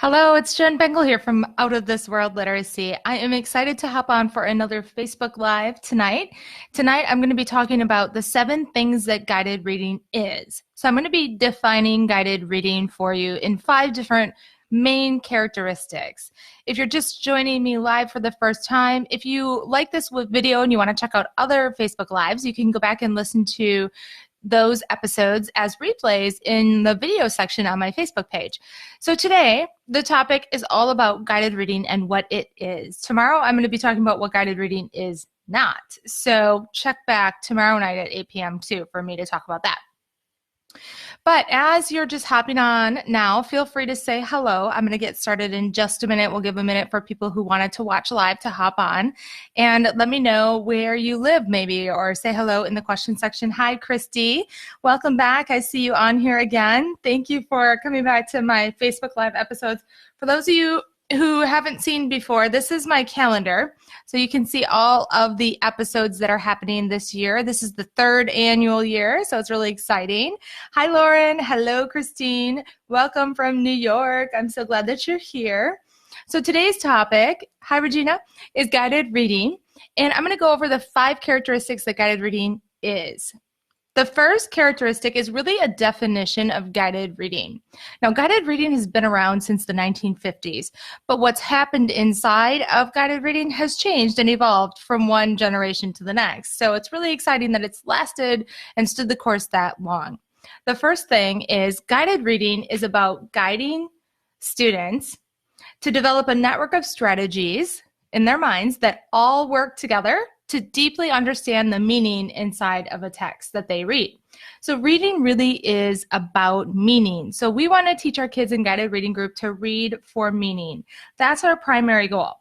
Hello, it's Jen Bengal here from Out of This World Literacy. I am excited to hop on for another Facebook Live tonight. Tonight, I'm going to be talking about the 7 things that guided reading is. So I'm going to be defining guided reading for you in 5 different main characteristics. If you're just joining me live for the first time, if you like this video and you want to check out other Facebook Lives, you can go back and listen to those episodes as replays in the video section on my Facebook page. So today, the topic is all about guided reading and what it is. Tomorrow, I'm going to be talking about what guided reading is not. So check back tomorrow night at 8 p.m. too for me to talk about that. But as you're just hopping on now, feel free to say hello. I'm going to get started in just a minute. We'll give a minute for people who wanted to watch live to hop on. And let me know where you live maybe, or say hello in the question section. Hi, Christy. Welcome back. I see you on here again. Thank you for coming back to my Facebook Live episodes. For those of you who haven't seen before, this is my calendar. So you can see all of the episodes that are happening this year. This is the 3rd annual year, so it's really exciting. Hi, Lauren. Hello, Christine. Welcome from New York. I'm so glad that you're here. So today's topic, hi, Regina, is guided reading. And I'm going to go over the 5 characteristics that guided reading is. The first characteristic is really a definition of guided reading. Now, guided reading has been around since the 1950s, but what's happened inside of guided reading has changed and evolved from one generation to the next. So it's really exciting that it's lasted and stood the course that long. The first thing is guided reading is about guiding students to develop a network of strategies in their minds that all work together to deeply understand the meaning inside of a text that they read. So reading really is about meaning. So we want to teach our kids in guided reading group to read for meaning. That's our primary goal.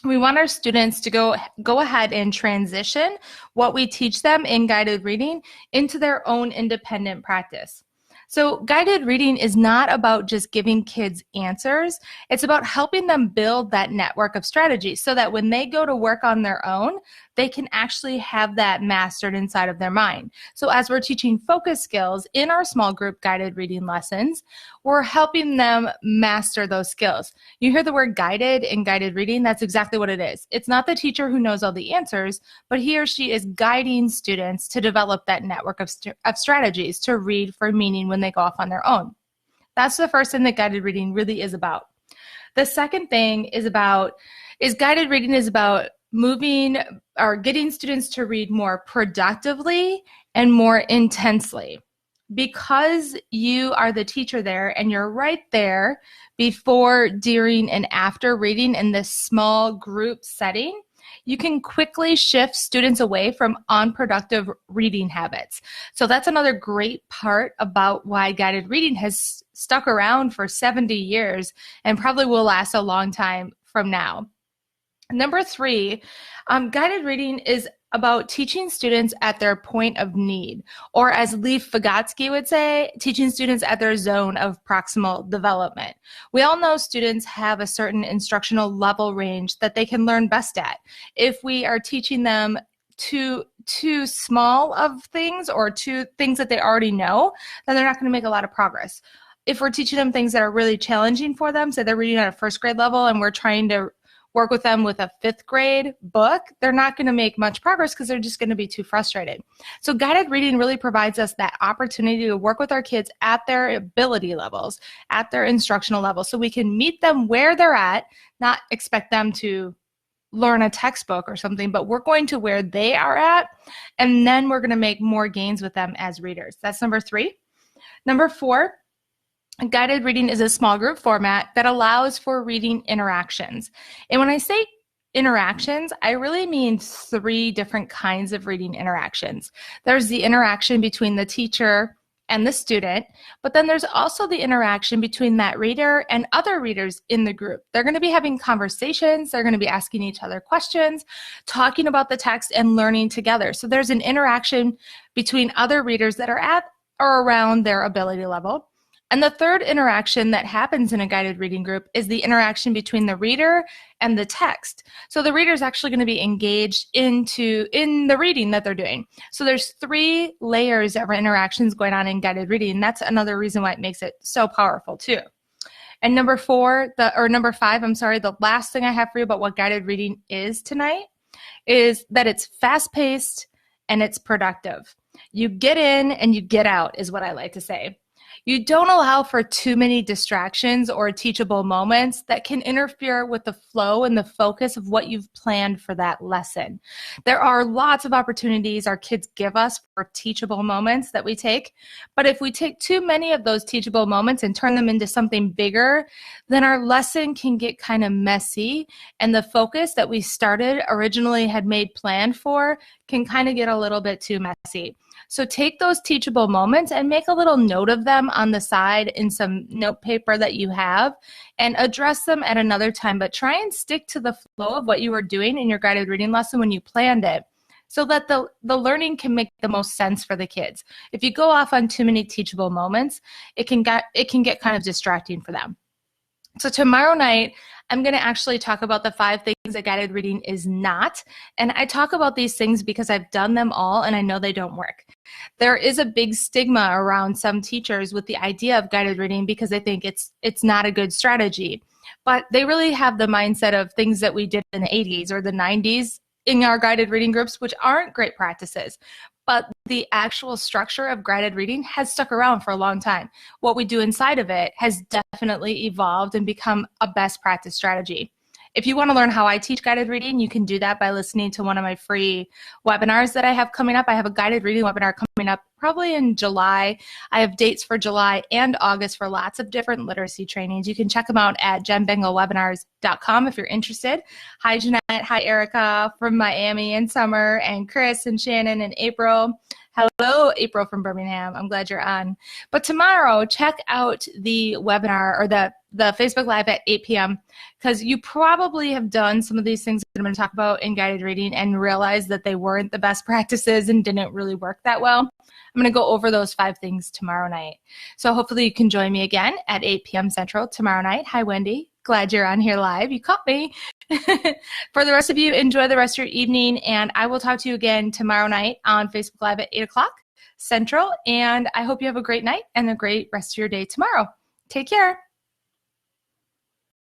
We want our students to go ahead and transition what we teach them in guided reading into their own independent practice. So guided reading is not about just giving kids answers. It's about helping them build that network of strategies so that when they go to work on their own, they can actually have that mastered inside of their mind. So as we're teaching focus skills in our small group guided reading lessons, we're helping them master those skills. You hear the word guided in guided reading, that's exactly what it is. It's not the teacher who knows all the answers, but he or she is guiding students to develop that network of strategies to read for meaning when they go off on their own. That's the first thing that guided reading really is about. The second thing is guided reading is about moving or getting students to read more productively and more intensely. Because you are the teacher there and you're right there before, during, and after reading in this small group setting, you can quickly shift students away from unproductive reading habits. So that's another great part about why guided reading has stuck around for 70 years and probably will last a long time from now. Number 3, guided reading is about teaching students at their point of need, or as Leif Vygotsky would say, teaching students at their zone of proximal development. We all know students have a certain instructional level range that they can learn best at. If we are teaching them too small of things or to things that they already know, then they're not going to make a lot of progress. If we're teaching them things that are really challenging for them, so they're reading at a 1st grade level and we're trying to work with them with a 5th grade book, they're not going to make much progress because they're just going to be too frustrated. So guided reading really provides us that opportunity to work with our kids at their ability levels, at their instructional level, so we can meet them where they're at, not expect them to learn a textbook or something, but we're going to where they are at, and then we're going to make more gains with them as readers. That's number 3. Number 4, guided reading is a small group format that allows for reading interactions. And when I say interactions, I really mean 3 different kinds of reading interactions. There's the interaction between the teacher and the student, but then there's also the interaction between that reader and other readers in the group. They're going to be having conversations, they're going to be asking each other questions, talking about the text and learning together. So there's an interaction between other readers that are at or around their ability level. And the third interaction that happens in a guided reading group is the interaction between the reader and the text. So the reader is actually going to be engaged in the reading that they're doing. So there's 3 layers of interactions going on in guided reading. And that's another reason why it makes it so powerful too. And number five, I'm sorry, the last thing I have for you about what guided reading is tonight is that it's fast-paced and it's productive. You get in and you get out is what I like to say. You don't allow for too many distractions or teachable moments that can interfere with the flow and the focus of what you've planned for that lesson. There are lots of opportunities our kids give us for teachable moments that we take, but if we take too many of those teachable moments and turn them into something bigger, then our lesson can get kind of messy, and the focus that we originally had made planned for can kind of get a little bit too messy. So take those teachable moments and make a little note of them on the side in some note paper that you have and address them at another time. But try and stick to the flow of what you were doing in your guided reading lesson when you planned it so that the learning can make the most sense for the kids. If you go off on too many teachable moments, it can get kind of distracting for them. So tomorrow night, I'm going to actually talk about the 5 things that guided reading is not. And I talk about these things because I've done them all and I know they don't work. There is a big stigma around some teachers with the idea of guided reading because they think it's not a good strategy. But they really have the mindset of things that we did in the 80s or the 90s in our guided reading groups, which aren't great practices. But the actual structure of guided reading has stuck around for a long time. What we do inside of it has definitely evolved and become a best practice strategy. If you want to learn how I teach guided reading, you can do that by listening to one of my free webinars that I have coming up. I have a guided reading webinar coming up probably in July. I have dates for July and August for lots of different literacy trainings. You can check them out at jenbengalwebinars.com if you're interested. Hi, Jeanette. Hi, Erica from Miami, and Summer, and Chris, and Shannon, and April. Hello, April from Birmingham. I'm glad you're on. But tomorrow, check out the webinar or the Facebook Live at 8 p.m. because you probably have done some of these things that I'm going to talk about in guided reading and realized that they weren't the best practices and didn't really work that well. I'm going to go over those 5 things tomorrow night. So hopefully you can join me again at 8 p.m. Central tomorrow night. Hi, Wendy. Glad you're on here live. You caught me. For the rest of you, enjoy the rest of your evening, and I will talk to you again tomorrow night on Facebook Live at 8 o'clock Central, and I hope you have a great night and a great rest of your day tomorrow. Take care.